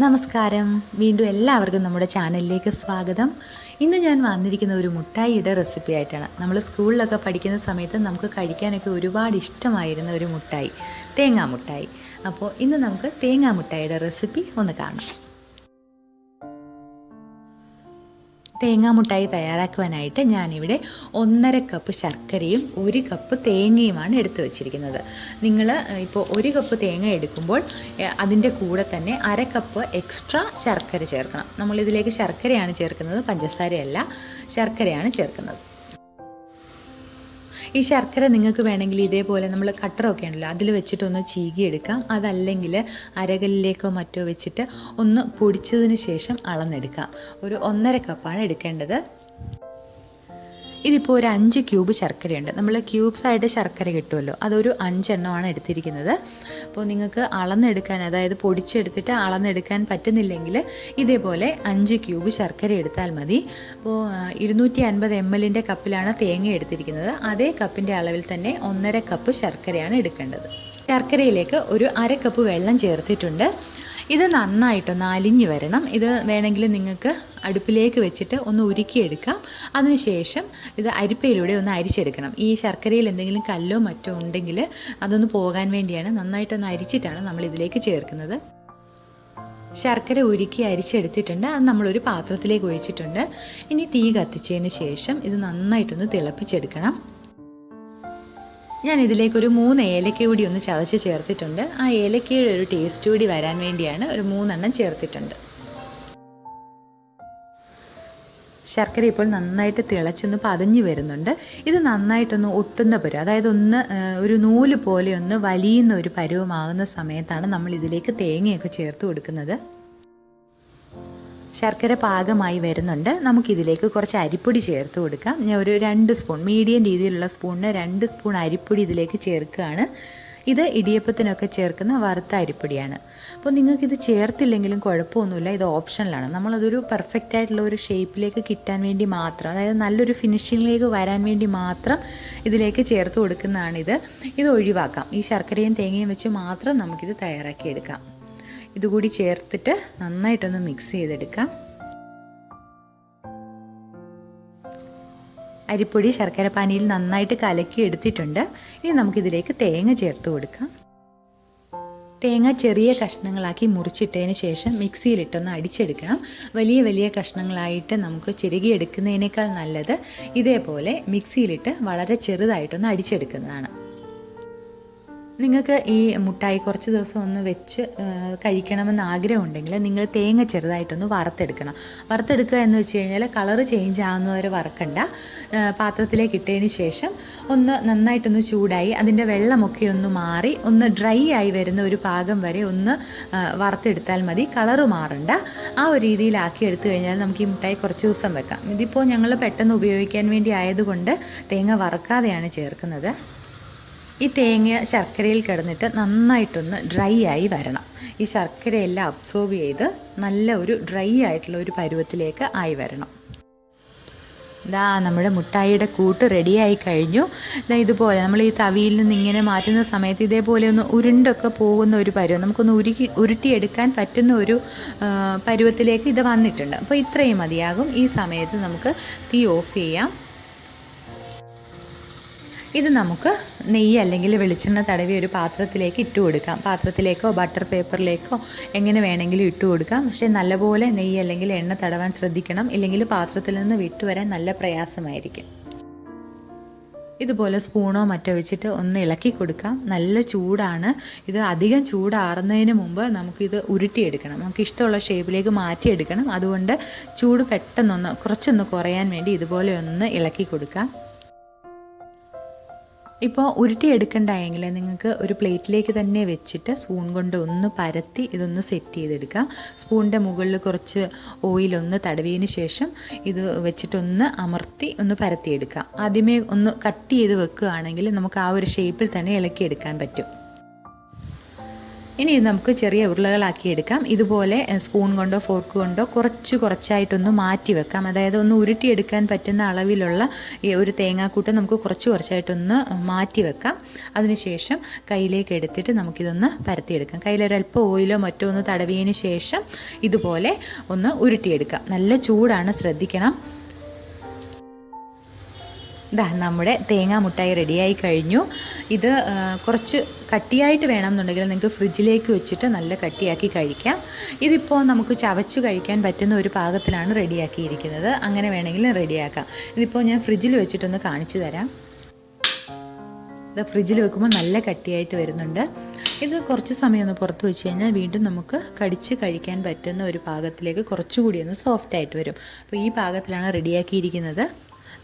നമസ്കാരം. വീണ്ടും എല്ലാവർക്കും നമ്മുടെ ചാനലിലേക്ക് സ്വാഗതം. ഇന്ന് ഞാൻ വന്നിരിക്കുന്ന ഒരു മുട്ടായിയുടെ റെസിപ്പി ആയിട്ടാണ്. നമ്മൾ സ്കൂളിലൊക്കെ പഠിക്കുന്ന സമയത്ത് നമുക്ക് കഴിക്കാനൊക്കെ ഒരുപാട് ഇഷ്ടമായിരുന്ന ഒരു മുട്ടായി, തേങ്ങാ മുട്ടായി. അപ്പോൾ ഇന്ന് നമുക്ക് തേങ്ങാ മുട്ടായിയുടെ റെസിപ്പി ഒന്ന് കാണാം. തേങ്ങാ മുട്ടായി തയ്യാറാക്കുവാനായിട്ട് ഞാനിവിടെ 1.5 കപ്പ് ശർക്കരയും 1 കപ്പ് തേങ്ങയുമാണ് എടുത്തു വച്ചിരിക്കുന്നത്. നിങ്ങൾ ഇപ്പോൾ 1 കപ്പ് തേങ്ങ എടുക്കുമ്പോൾ അതിൻ്റെ കൂടെ തന്നെ 1/2 കപ്പ് എക്സ്ട്രാ ശർക്കര ചേർക്കണം. നമ്മളിതിലേക്ക് ശർക്കരയാണ് ചേർക്കുന്നത്, പഞ്ചസാരയല്ല, ശർക്കരയാണ് ചേർക്കുന്നത്. ഈ ശർക്കര നിങ്ങൾക്ക് വേണമെങ്കിൽ ഇതേപോലെ നമ്മൾ കട്ടറൊക്കെ ഉണ്ടല്ലോ അതിൽ വെച്ചിട്ടൊന്ന് ചീകിയെടുക്കാം. അതല്ലെങ്കിൽ അരകല്ലിലേക്കോ മറ്റോ വെച്ചിട്ട് ഒന്ന് പൊടിച്ചതിന് ശേഷം അളന്നെടുക്കാം. ഒരു 1.5 കപ്പാണ് എടുക്കേണ്ടത്. ഇതിപ്പോൾ ഒരു 5 ക്യൂബ് ശർക്കരയുണ്ട്. നമ്മൾ ക്യൂബ്സായിട്ട് ശർക്കര കിട്ടുമല്ലോ, അതൊരു 5 എണ്ണമാണ് എടുത്തിരിക്കുന്നത്. അപ്പോൾ നിങ്ങൾക്ക് അളന്നെടുക്കാൻ, അതായത് പൊടിച്ചെടുത്തിട്ട് അളന്നെടുക്കാൻ പറ്റുന്നില്ലെങ്കിൽ ഇതേപോലെ 5 ക്യൂബ് ശർക്കര എടുത്താൽ മതി. അപ്പോൾ 250 ml കപ്പിലാണ് തേങ്ങ എടുത്തിരിക്കുന്നത്. അതേ കപ്പിൻ്റെ അളവിൽ തന്നെ 1.5 കപ്പ് ശർക്കരയാണ് എടുക്കേണ്ടത്. ശർക്കരയിലേക്ക് ഒരു 1/2 കപ്പ് വെള്ളം ചേർത്തിട്ടുണ്ട്. ഇത് നന്നായിട്ടൊന്ന് അലിഞ്ഞ് വരണം. ഇത് വേണമെങ്കിൽ നിങ്ങൾക്ക് അടുപ്പിലേക്ക് വെച്ചിട്ട് ഒന്ന് ഉരുക്കിയെടുക്കാം. അതിനുശേഷം ഇത് അരിപ്പയിലൂടെ ഒന്ന് അരിച്ചെടുക്കണം. ഈ ശർക്കരയിൽ എന്തെങ്കിലും കല്ലോ മറ്റോ ഉണ്ടെങ്കിൽ അതൊന്ന് പോകാൻ വേണ്ടിയാണ് നന്നായിട്ടൊന്ന് അരിച്ചിട്ടാണ് നമ്മൾ ഇതിലേക്ക് ചേർക്കുന്നത്. ശർക്കര ഉരുക്കി അരിച്ചെടുത്തിട്ടുണ്ട്. അത് നമ്മളൊരു പാത്രത്തിലേക്ക് ഒഴിച്ചിട്ടുണ്ട്. ഇനി തീ കത്തിച്ചതിന് ശേഷം ഇത് നന്നായിട്ടൊന്ന് തിളപ്പിച്ചെടുക്കണം. ഞാൻ ഇതിലേക്കൊരു 3 ഏലക്ക കൂടി ഒന്ന് ചതച്ച് ചേർത്തിട്ടുണ്ട്. ആ ഏലക്കയുടെ ഒരു ടേസ്റ്റ് കൂടി വരാൻ വേണ്ടിയാണ് ഒരു 3 എണ്ണം ചേർത്തിട്ടുണ്ട്. ശർക്കര ഇപ്പോൾ നന്നായിട്ട് തിളച്ചൊന്ന് പതഞ്ഞ് വരുന്നുണ്ട്. ഇത് നന്നായിട്ടൊന്ന് ഒട്ടുന്ന പരുവം, അതായത് ഒരു നൂല് പോലെ ഒന്ന് വലിയുന്ന ഒരു പരുവമാകുന്ന സമയത്താണ് നമ്മൾ ഇതിലേക്ക് തേങ്ങയൊക്കെ ചേർത്ത് കൊടുക്കുന്നത്. ശർക്കര പാകമായി വരുന്നുണ്ട്. നമുക്കിതിലേക്ക് കുറച്ച് അരിപ്പൊടി ചേർത്ത് കൊടുക്കാം. ഞാൻ ഒരു 2 സ്പൂൺ, മീഡിയം രീതിയിലുള്ള സ്പൂണിന് 2 സ്പൂൺ അരിപ്പൊടി ഇതിലേക്ക് ചേർക്കുകയാണ്. ഇത് ഇടിയപ്പത്തിനൊക്കെ ചേർക്കുന്ന വറുത്ത അരിപ്പൊടിയാണ്. അപ്പോൾ നിങ്ങൾക്കിത് ചേർത്തില്ലെങ്കിലും കുഴപ്പമൊന്നുമില്ല, ഇത് ഓപ്ഷനിലാണ്. നമ്മളതൊരു പെർഫെക്റ്റ് ആയിട്ടുള്ള ഒരു ഷേപ്പിലേക്ക് കിട്ടാൻ വേണ്ടി മാത്രം, അതായത് നല്ലൊരു ഫിനിഷിങ്ങിലേക്ക് വരാൻ വേണ്ടി മാത്രം ഇതിലേക്ക് ചേർത്ത് കൊടുക്കുന്നതാണിത്. ഇത് ഒഴിവാക്കാം. ഈ ശർക്കരയും തേങ്ങയും വെച്ച് മാത്രം നമുക്കിത് തയ്യാറാക്കിയെടുക്കാം. ഇതുകൂടി ചേർത്തിട്ട് നന്നായിട്ടൊന്ന് മിക്സ് ചെയ്തെടുക്കാം. അരിപ്പൊടി ശർക്കര പാനിയിൽ നന്നായിട്ട് കലക്കി എടുത്തിട്ടുണ്ട്. ഇനി നമുക്കിതിലേക്ക് തേങ്ങ ചേർത്ത് കൊടുക്കാം. തേങ്ങ ചെറിയ കഷ്ണങ്ങളാക്കി മുറിച്ചിട്ടതിന് ശേഷം മിക്സിയിലിട്ടൊന്ന് അടിച്ചെടുക്കണം. വലിയ വലിയ കഷ്ണങ്ങളായിട്ട് നമുക്ക് ചിരകിയെടുക്കുന്നതിനേക്കാൾ നല്ലത് ഇതേപോലെ മിക്സിയിലിട്ട് വളരെ ചെറുതായിട്ടൊന്ന് അടിച്ചെടുക്കുന്നതാണ്. നിങ്ങൾക്ക് ഈ മുട്ടായി കുറച്ച് ദിവസം ഒന്ന് വെച്ച് കഴിക്കണമെന്ന് ആഗ്രഹമുണ്ടെങ്കിൽ നിങ്ങൾ തേങ്ങ ചെറുതായിട്ടൊന്ന് വറുത്തെടുക്കണം. വറുത്തെടുക്കുക എന്ന് വെച്ച് കഴിഞ്ഞാൽ കളറ് ചേഞ്ച് ആകുന്നവരെ വറക്കണ്ട. പാത്രത്തിലേക്ക് ഇട്ടതിന് ശേഷം ഒന്ന് നന്നായിട്ടൊന്ന് ചൂടായി അതിൻ്റെ വെള്ളമൊക്കെ ഒന്ന് മാറി ഒന്ന് ഡ്രൈ ആയി വരുന്ന ഒരു പാകം വരെ ഒന്ന് വറുത്തെടുത്താൽ മതി. കളറ് മാറണ്ട. ആ ഒരു രീതിയിലാക്കി എടുത്തു കഴിഞ്ഞാൽ നമുക്ക് ഈ മുട്ടായി കുറച്ച് ദിവസം വെക്കാം. ഇതിപ്പോൾ ഞങ്ങൾ പെട്ടെന്ന് ഉപയോഗിക്കാൻ വേണ്ടി ആയതുകൊണ്ട് തേങ്ങ വറക്കാതെയാണ് ചേർക്കുന്നത്. ഈ തേങ്ങ ശർക്കരയിൽ കിടന്നിട്ട് നന്നായിട്ടൊന്ന് ഡ്രൈ ആയി വരണം. ഈ ശർക്കരയെല്ലാം അബ്സോർബ് ചെയ്ത് നല്ല ഒരു ഡ്രൈ ആയിട്ടുള്ള ഒരു പരുവത്തിലേക്ക് ആയി വരണം. ഇതാ നമ്മുടെ മുട്ടായിയുടെ കൂട്ട് റെഡിയായി കഴിഞ്ഞു. ഇതുപോലെ നമ്മൾ ഈ തവിയിൽ നിന്ന് ഇങ്ങനെ മാറ്റുന്ന സമയത്ത് ഇതേപോലെ ഒന്ന് ഉരുണ്ടൊക്കെ പോകുന്ന ഒരു പരുവം, നമുക്കൊന്ന് ഉരുട്ടിയെടുക്കാൻ പറ്റുന്ന ഒരു പരുവത്തിലേക്ക് ഇത് വന്നിട്ടുണ്ട്. അപ്പോൾ ഇത്രയും മതിയാകും. ഈ സമയത്ത് നമുക്ക് തീ ഓഫ് ചെയ്യാം. ഇത് നമുക്ക് നെയ്യ് അല്ലെങ്കിൽ വെളിച്ചെണ്ണ തടവി ഒരു പാത്രത്തിലേക്ക് ഇട്ട് കൊടുക്കാം. പാത്രത്തിലേക്കോ ബട്ടർ പേപ്പറിലേക്കോ എങ്ങനെ വേണമെങ്കിലും ഇട്ട് കൊടുക്കാം. പക്ഷേ നല്ലപോലെ നെയ്യ് അല്ലെങ്കിൽ എണ്ണ തടവാൻ ശ്രദ്ധിക്കണം, ഇല്ലെങ്കിൽ പാത്രത്തിൽ നിന്ന് വിട്ടുവരാൻ നല്ല പ്രയാസമായിരിക്കും. ഇതുപോലെ സ്പൂണോ മറ്റോ വെച്ചിട്ട് ഒന്ന് ഇളക്കി കൊടുക്കാം. നല്ല ചൂടാണ്. ഇത് അധികം ചൂടാറുന്നതിന് മുമ്പ് നമുക്കിത് ഉരുട്ടിയെടുക്കണം. നമുക്ക് ഇഷ്ടമുള്ള ഷേപ്പിലേക്ക് മാറ്റിയെടുക്കണം. അതുകൊണ്ട് ചൂട് പെട്ടെന്നൊന്ന് കുറച്ചൊന്ന് കുറയാൻ വേണ്ടി ഇതുപോലെ ഒന്ന് ഇളക്കി കൊടുക്കാം. ഇപ്പോൾ ഉരുട്ടിയെടുക്കണ്ടായെങ്കിൽ നിങ്ങൾക്ക് ഒരു പ്ലേറ്റിലേക്ക് തന്നെ വെച്ചിട്ട് സ്പൂൺ കൊണ്ട് ഒന്ന് പരത്തി ഇതൊന്ന് സെറ്റ് ചെയ്തെടുക്കാം. സ്പൂണിൻ്റെ മുകളിൽ കുറച്ച് ഓയിലൊന്ന് തടവിയതിന് ശേഷം ഇത് വെച്ചിട്ടൊന്ന് അമർത്തി ഒന്ന് പരത്തിയെടുക്കാം. ആദ്യമേ ഒന്ന് കട്ട് ചെയ്ത് വെക്കുകയാണെങ്കിൽ നമുക്ക് ആ ഒരു ഷേപ്പിൽ തന്നെ ഇളക്കിയെടുക്കാൻ പറ്റും. ഇനി ഇത് നമുക്ക് ചെറിയ ഉരുളകളാക്കി എടുക്കാം. ഇതുപോലെ സ്പൂൺ കൊണ്ടോ ഫോർക്ക് കൊണ്ടോ കുറച്ചായിട്ടൊന്ന് മാറ്റി വെക്കാം. അതായത് ഒന്ന് ഉരുട്ടിയെടുക്കാൻ പറ്റുന്ന അളവിലുള്ള ഈ ഒരു തേങ്ങാക്കൂട്ട് നമുക്ക് കുറച്ചായിട്ടൊന്ന് മാറ്റി വെക്കാം. അതിനുശേഷം കയ്യിലേക്ക് എടുത്തിട്ട് നമുക്കിതൊന്ന് പരത്തിയെടുക്കാം. കയ്യിലൊരല്പം ഓയിലോ മറ്റോ ഒന്ന് തടവിയതിന് ശേഷം ഇതുപോലെ ഒന്ന് ഉരുട്ടിയെടുക്കാം. നല്ല ചൂടാണ്, ശ്രദ്ധിക്കണം. നമ്മുടെ തേങ്ങാ മുട്ടായി റെഡിയായി കഴിഞ്ഞു. ഇത് കുറച്ച് കട്ടിയായിട്ട് വേണമെന്നുണ്ടെങ്കിൽ നിങ്ങൾക്ക് ഫ്രിഡ്ജിലേക്ക് വെച്ചിട്ട് നല്ല കട്ടിയാക്കി കഴിക്കാം. ഇതിപ്പോൾ നമുക്ക് ചവച്ച് കഴിക്കാൻ പറ്റുന്ന ഒരു പാകത്തിലാണ് റെഡിയാക്കിയിരിക്കുന്നത്. അങ്ങനെ വേണമെങ്കിൽ റെഡിയാക്കാം. ഇതിപ്പോൾ ഞാൻ ഫ്രിഡ്ജിൽ വെച്ചിട്ടൊന്ന് കാണിച്ചു തരാം. ഇത് ഫ്രിഡ്ജിൽ വെക്കുമ്പോൾ നല്ല കട്ടിയായിട്ട് വരുന്നുണ്ട്. ഇത് കുറച്ച് സമയം ഒന്ന് പുറത്ത് വെച്ച് കഴിഞ്ഞാൽ വീണ്ടും നമുക്ക് കടിച്ച് കഴിക്കാൻ പറ്റുന്ന ഒരു പാകത്തിലേക്ക് കുറച്ചുകൂടി ഒന്ന് സോഫ്റ്റായിട്ട് വരും. അപ്പോൾ ഈ പാകത്തിലാണ് റെഡിയാക്കിയിരിക്കുന്നത്.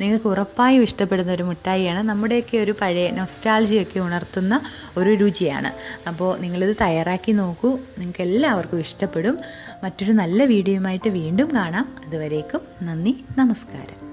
നിങ്ങൾക്ക് ഉറപ്പായും ഇഷ്ടപ്പെടുന്ന ഒരു മിഠായിയാണ്. നമ്മുടെയൊക്കെ ഒരു പഴയ നൊസ്റ്റാൾജിയൊക്കെ ഉണർത്തുന്ന ഒരു രുചിയാണ്. അപ്പോൾ നിങ്ങളിത് തയ്യാറാക്കി നോക്കൂ, നിങ്ങൾക്ക് എല്ലാവർക്കും ഇഷ്ടപ്പെടും. മറ്റൊരു നല്ല വീഡിയോയുമായിട്ട് വീണ്ടും കാണാം. അതുവരേക്കും നന്ദി, നമസ്കാരം.